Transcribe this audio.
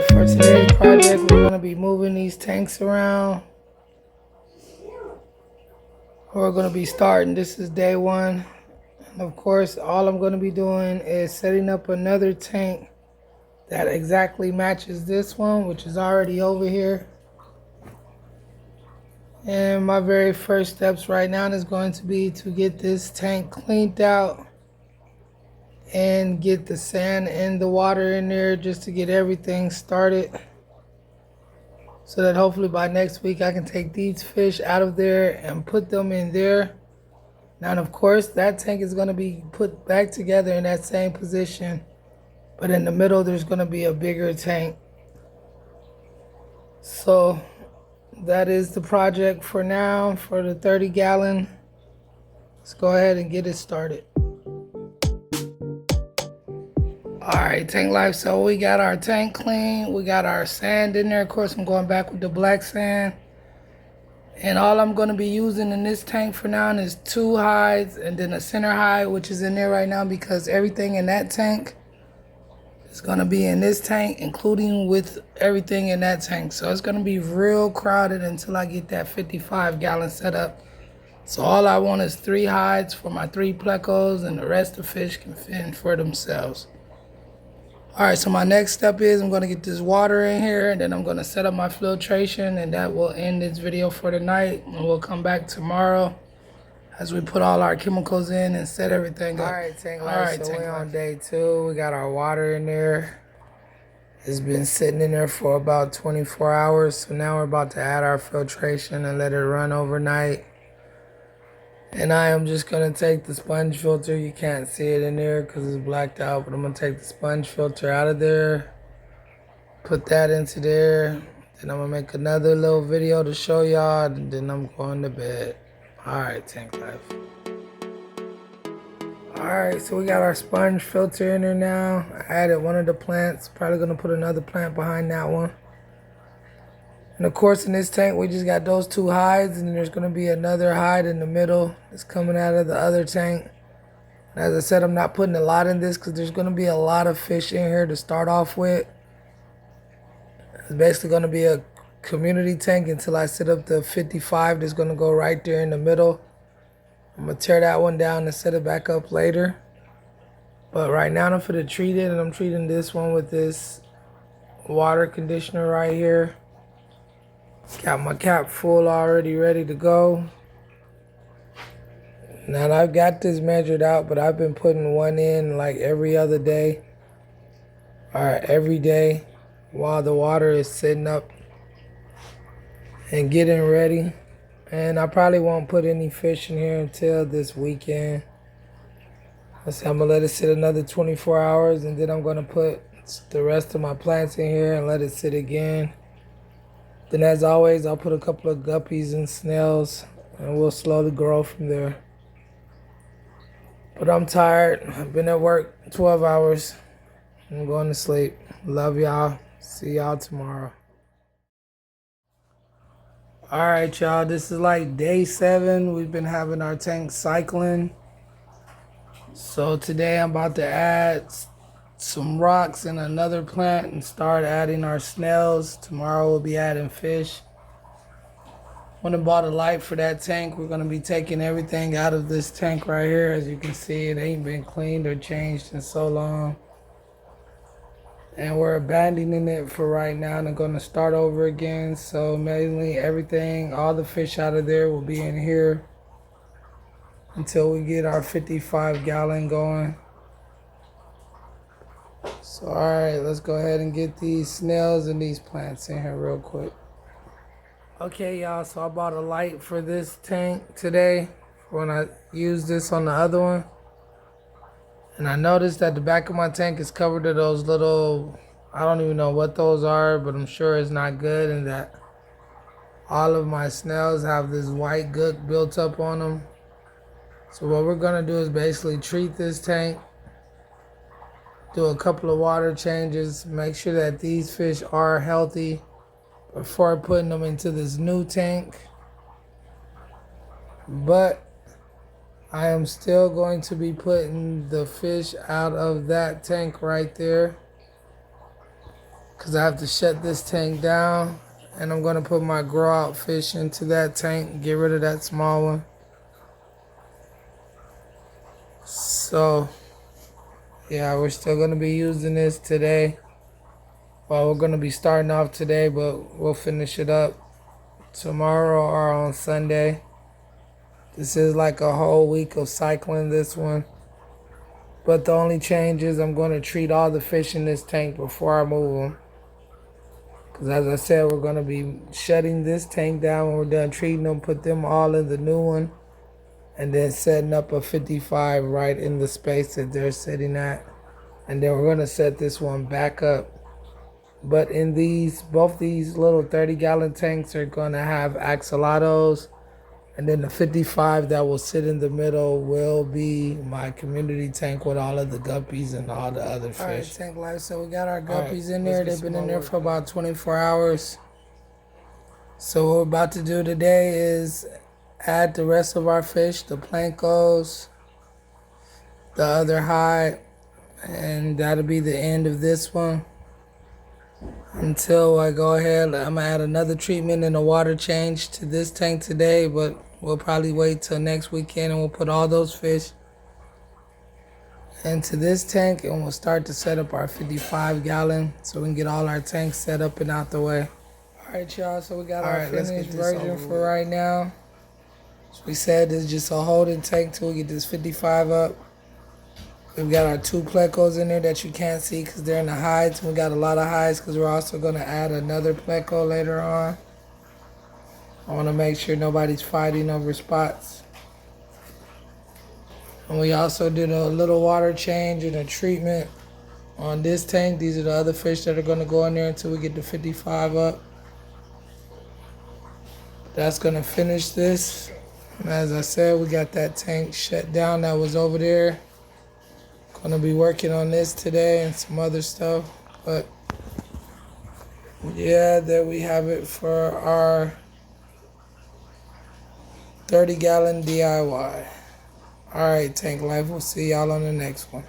For today's project, we're going to be moving these tanks around. We're going to be starting. This is day one. And of course, all I'm going to be doing is setting up another tank that exactly matches this one, which is already over here. And my very first steps right now is going to be to get this tank cleaned out and get the sand and the water in there just to get everything started, so that hopefully by next week I can take these fish out of there and put them in there. Now, and of course, that tank is going to be put back together in that same position, but in the middle there's going to be a bigger tank. So that is the project for now for the 30 gallon. Let's go ahead and get it started. Alright, tank life. So we got our tank clean. We got our sand in there. Of course, I'm going back with the black sand. And all I'm going to be using in this tank for now is 2 hides and then a center hide, which is in there right now because everything in that tank is going to be in this tank, including with everything in that tank. So it's going to be real crowded until I get that 55 gallon set up. So all I want is 3 hides for my 3 plecos, and the rest of the fish can fend for themselves. Alright, so my next step is I'm going to get this water in here, and then I'm going to set up my filtration, and that will end this video for tonight. And we'll come back tomorrow as we put all our chemicals in and set everything up. Alright, tank life. So we're on day 2. We got our water in there. It's been sitting in there for about 24 hours. So now we're about to add our filtration and let it run overnight. And I am just going to take the sponge filter. You can't see it in there because it's blacked out, but I'm going to take the sponge filter out of there, put that into there. Then I'm going to make another little video to show y'all, and then I'm going to bed. Alright, tank life. Alright, so we got our sponge filter in there now. I added one of the plants. Probably going to put another plant behind that one. And of course, in this tank, we just got those 2 hides, and then there's going to be another hide in the middle that's coming out of the other tank. And as I said, I'm not putting a lot in this because there's going to be a lot of fish in here to start off with. It's basically going to be a community tank until I set up the 55 that's going to go right there in the middle. I'm going to tear that one down and set it back up later. But right now, I'm going to treat it, and I'm treating this one with this water conditioner right here. Got my cap full already, ready to go. Now I've got this measured out, but I've been putting one in like every other day or every day while the water is sitting up and getting ready. And I probably won't put any fish in here until this weekend. I'm gonna let it sit another 24 hours, and then I'm gonna put the rest of my plants in here and let it sit again. Then as always, I'll put a couple of guppies and snails, and we'll slowly grow from there. But I'm tired. I've been at work 12 hours. I'm going to sleep. Love y'all. See y'all tomorrow. Alright, y'all. This is like day 7. We've been having our tank cycling. So today I'm about to add some rocks and another plant and start adding our snails. Tomorrow we'll be adding fish. When I bought a light for that tank, we're going to be taking everything out of this tank right here. As you can see, it ain't been cleaned or changed in so long. And we're abandoning it for right now and I'm going to start over again. So mainly everything, all the fish out of there will be in here until we get our 55 gallon going. So alright, let's go ahead and get these snails and these plants in here real quick. Okay, y'all, so I bought a light for this tank today when I used this on the other one. And I noticed that the back of my tank is covered with those little, I don't even know what those are, but I'm sure it's not good, and that all of my snails have this white gook built up on them. So what we're gonna do is basically treat this tank, do a couple of water changes, make sure that these fish are healthy before putting them into this new tank. But I am still going to be putting the fish out of that tank right there, because I have to shut this tank down. And I'm going to put my grow out fish into that tank, get rid of that small one. So, yeah, we're still going to be using this today. Well, we're going to be starting off today, but we'll finish it up tomorrow or on Sunday. This is like a whole week of cycling this one. But the only change is I'm going to treat all the fish in this tank before I move them. Because as I said, we're going to be shutting this tank down when we're done treating them, put them all in the new one, and then setting up a 55 right in the space that they're sitting at. And then we're going to set this one back up. But in these, both these little 30-gallon tanks are going to have axolotls. And then the 55 that will sit in the middle will be my community tank with all of the guppies and all the other fish. All right, tank life. So we got our guppies in there. They've been in there for about 24 hours. So what we're about to do today is add the rest of our fish, the plancos, the other hide, and that'll be the end of this one. Until I go ahead, I'm gonna add another treatment and a water change to this tank today, but we'll probably wait till next weekend and we'll put all those fish into this tank and we'll start to set up our 55-gallon so we can get all our tanks set up and out the way. All right, y'all, so we got our finished version for right now. As we said, this is just a holding tank till we get this 55 up. We've got our 2 plecos in there that you can't see because they're in the hides. We got a lot of hides because we're also going to add another pleco later on. I want to make sure nobody's fighting over spots. And we also did a little water change and a treatment on this tank. These are the other fish that are going to go in there until we get the 55 up. That's going to finish this. And as I said, we got that tank shut down that was over there. Gonna be working on this today and some other stuff, but yeah, there we have it for our 30-gallon D.I.Y. All right, tank life, we'll see y'all on the next one.